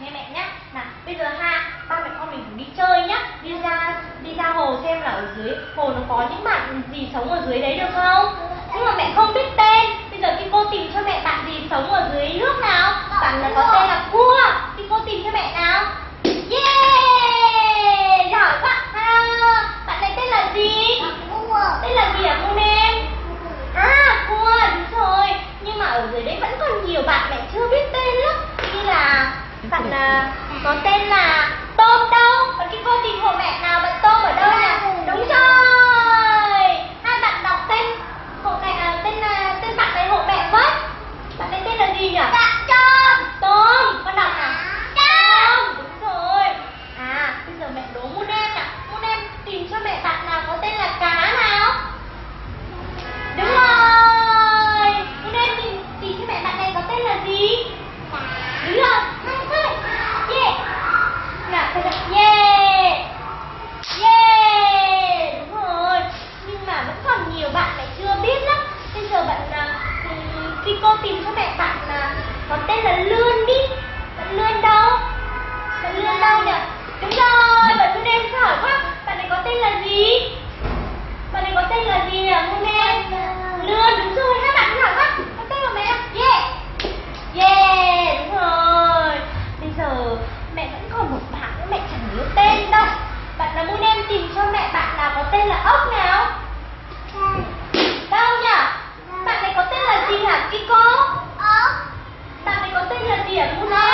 nghe mẹ nhá. Nào, bây giờ ha, ba mẹ con mình đi chơi nhá. Đi ra hồ xem là ở dưới hồ nó có những bạn gì sống ở dưới đấy được không? Nhưng mà mẹ không biết tên. Bây giờ thì cô tìm cho mẹ bạn gì sống ở dưới nước nào. Bạn là có tên là cua. Thì cô tìm cho mẹ nào. Yeah! Giỏi quá. Bạn này tên là gì? Tên là gì hả Moon em? À, cua, đúng rồi. Nhưng mà ở dưới đấy vẫn còn nhiều bạn mẹ chưa biết tên lắm. Như là bạn có tên là Tôm đâu? Và khi cô tìm hộ mẹ nào bạn Tôm ở đâu nhỉ? Đúng rồi. Hai bạn đọc tên hộ mẹ, tên bạn này hộ mẹ với. Bạn này tên là gì nhỉ? Tôm. Tôm. Con đọc nào? Tôm. Đúng rồi. À, bây giờ mẹ đố Moon em nè. Moon em tìm cho mẹ bạn nào có tên là Cá nào? Đúng rồi. Moon em tìm cho mẹ bạn này có tên là gì? Đúng rồi. Yeah. Nào, yeah. Yeah. Đúng rồi. Nhưng mà vẫn còn nhiều bạn mẹ chưa biết lắm. Bây giờ bạn khi cô tìm cho mẹ bạn có tên là Lươn đi. Bạn Lươn đâu? Bạn Lươn đâu nhỉ? Đúng rồi. Bạn Moon em giỏi quá. Bạn này có tên là gì? Bạn này có tên là gì nhỉ Moon em? Lươn, đúng rồi. Hai bạn giỏi quá. Có tên của mẹ không? Yeah. Yeah, đúng rồi. Bây giờ mẹ vẫn còn một bạn nữa mẹ chẳng nhớ tên đâu. Bạn là Moon em tìm cho mẹ bạn nào có tên là Ốc nào? Đâu nhỉ? Bạn này có tên là gì hả Kiko? Bạn này có tên là gì hả Moon em?